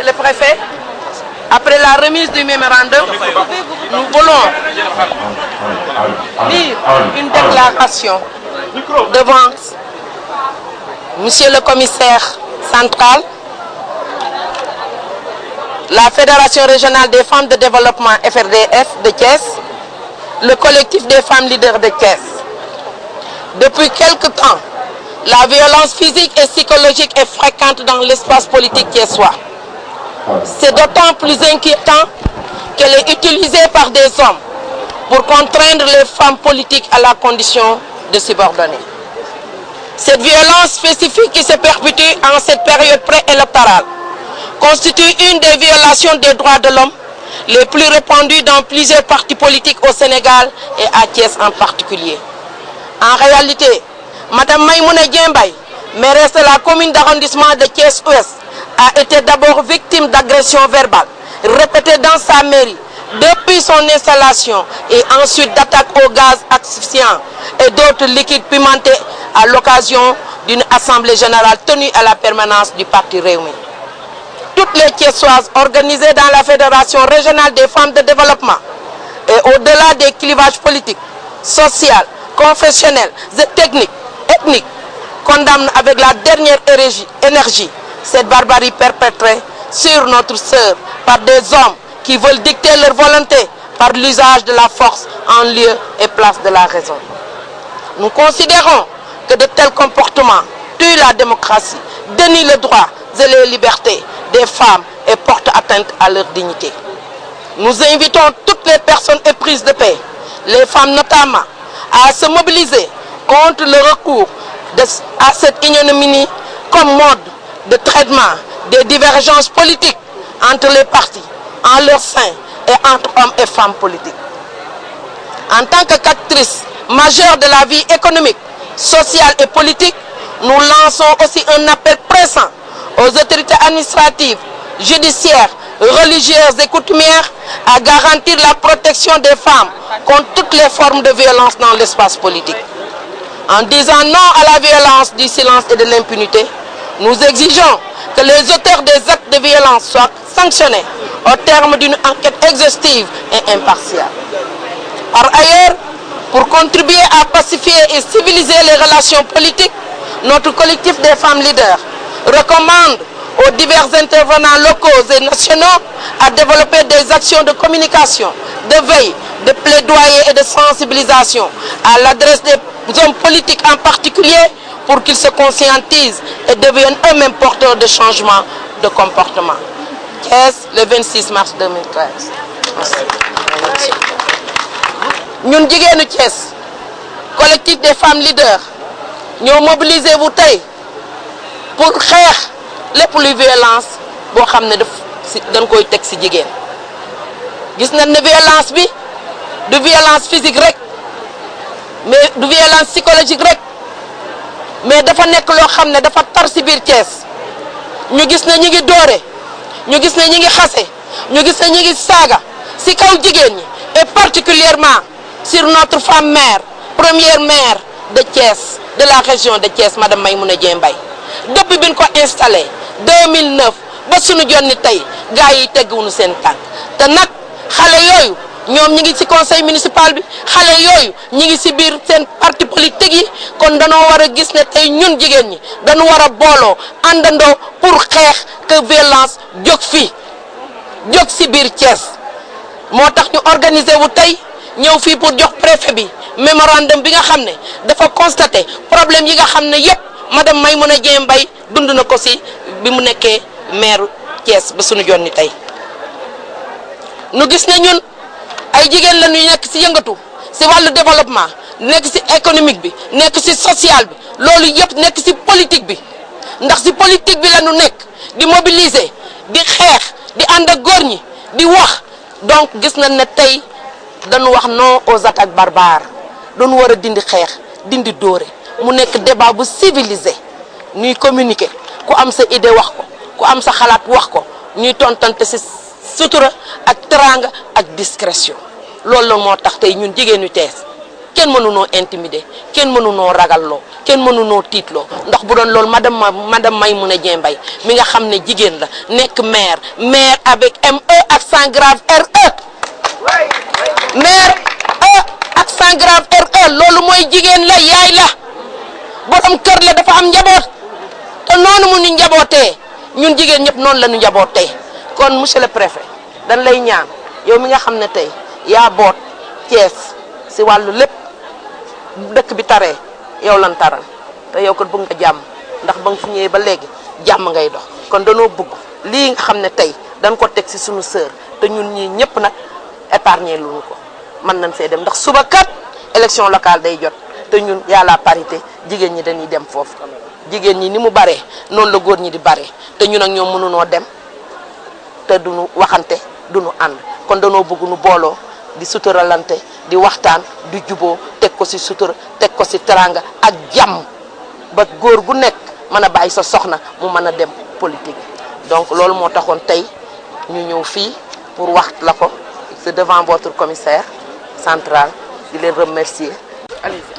Monsieur le Préfet, après la remise du mémorandum, nous voulons lire une déclaration devant Monsieur le Commissaire central, la Fédération régionale des femmes de développement FRDF de Thiès, le collectif des femmes leaders de Thiès. Depuis quelque temps, la violence physique et psychologique est fréquente dans l'espace politique thiessois. C'est d'autant plus inquiétant qu'elle est utilisée par des hommes pour contraindre les femmes politiques à la condition de subordonnées. Cette violence spécifique qui se perpétue en cette période préélectorale constitue une des violations des droits de l'homme les plus répandues dans plusieurs partis politiques au Sénégal et à Thiès en particulier. En réalité, Mme Maïmouna Diembay, mairesse de la commune d'arrondissement de Thiès-Ouest, a été d'abord victime d'agressions verbales répétées dans sa mairie depuis son installation et ensuite d'attaques au gaz asphyxiant et d'autres liquides pimentés à l'occasion d'une assemblée générale tenue à la permanence du parti Rewmi. Toutes les Thiessoises organisées dans la Fédération régionale des femmes de développement et au-delà des clivages politiques, sociaux, confessionnels et ethniques condamnent avec la dernière énergie cette barbarie perpétrée sur notre sœur par des hommes qui veulent dicter leur volonté par l'usage de la force en lieu et place de la raison. Nous considérons que de tels comportements tuent la démocratie, dénient les droits et les libertés des femmes et portent atteinte à leur dignité. Nous invitons toutes les personnes éprises de paix, les femmes notamment, à se mobiliser contre le recours à cette ignominie comme mode de traitement des divergences politiques entre les partis, en leur sein et entre hommes et femmes politiques. En tant qu'actrices majeures de la vie économique, sociale et politique, nous lançons aussi un appel pressant aux autorités administratives, judiciaires, religieuses et coutumières à garantir la protection des femmes contre toutes les formes de violence dans l'espace politique. En disant non à la violence, du silence et de l'impunité, nous exigeons que les auteurs des actes de violence soient sanctionnés au terme d'une enquête exhaustive et impartiale. Par ailleurs, pour contribuer à pacifier et civiliser les relations politiques, notre collectif des femmes leaders recommande aux divers intervenants locaux et nationaux à développer des actions de communication, de veille, de plaidoyer et de sensibilisation à l'adresse des hommes politiques en particulier pour qu'ils se conscientisent et deviennent eux-mêmes porteurs de changements de comportement. Thiès, le 26 mars 2013. Merci. Ñun jigéenu Thiès, collectif des femmes leaders, ñoo mobilisé wu tey pour xeex lépp luy violence boo xam ne dañ koy teg ci jigéen. Gis nañ ne violence bi du violence physique rek mais du violence psychologique rek mais dafa nekk loo xam ne dafa tar ci biir Thiès. ñu gis ne ñi ngi doore, ñu gis ne ñi ngi xase, ñu gis ne ñi ngi saaga ci kaw jigéen ñi et particulièrement sur notre femme maire, première maire de Thiès, de la région de Thiès, Madame Maïmouna Diembay. Depuis bi ñu ko installé 2009 ba suñu jonni tey gars yi tegguwuñu seen tànk te nag xale yooyu ñoom ñi ngi ci conseil municipal bi, xale yooyu ñi ngi ci biir seen parti politique yi, kon danoo war a gis ne tey ñun jigéen ñi dañu war a booloo àndandoo pour xeex que violence jóg fii jóg ci biir Thiès. moo tax ñu organiser wu tey ñëw fii pour jox préfet bi mémorandum bi nga xam ne dafa constaté problème yi nga xam ne yépp Madame Maïmouna Diembay dund na ko ci bi mu nekkee maire Thiès ba suñu jonni tey. nu gis ne ñun ay jigéen la ñu nekk ci yëngatu ci wàllu développement, nekk ci économique bi, nekk ci social bi, loolu yëpp nekk ci politique bi ndax ci politique bi la ñu nekk di mobiliser, di xeex, di ànd ak góor ñi, di wax. Donc gis nañ ne tey dañu wax non aux attaques barbares, dañu war a dindi xeex, dindi dóore, mu nekk débat bu civilisé, ñuy communiquer, ku am sa idée wax ko, ku am sa xalaat wax ko, ñuy tontante ci sutura ak teranga ak discrétion. Loolu la moo tax tey ñun jigéenu Thiès kenn mënunoo intimider kenn mënunoo ragalloo kenn mënunoo tiitloo ndax bu doon loolu madame Maymouna Dieng Mbaye mi nga xam ne jigéen la nekk maire avec ME accent grave RE maire E accent grave RE loolu mooy jigéen la yaay la borom kër la dafa am njaboot te noonu mu ñu njabootee ñun jigéen ñëpp noonu la ñu njabootee kon monsieur le préfet dañ lay ñaan yow mi nga xam ne tey yaa boot Thiès si wàllu lépp dëkk bi taree yow lan taral te yow ko bëgg nga jàmm ndax ba nga fi ñëwee ba léegi jàmm ngay dox kon danoo bëgg lii nga xam ne tey dañ ko teg si suñu sœur te ñun ñii ñëpp nag épargner lu ñu ko mën nañ see dem ndax suba kat élection locale day jot te ñun y a la parité jigéen ñi dañuy dem foofu jigéen ñi ni mu baree noonu la góor ñi di baree te ñun ak ñoom mënunoo dem te duñu waxante duñu ànd kon danoo bëgg nu booloo di suturalante di waxtaan di juboo teg ko ci sutura teg ko ci teranga ak jàmm ba góor gu nekk mën a bàyyi sa soxna mu mën a dem politique donc loolu moo taxoon tey ñu ñëw fii pour wax la ko c'est devant votre commissaire central di leen remercier. Allez-y.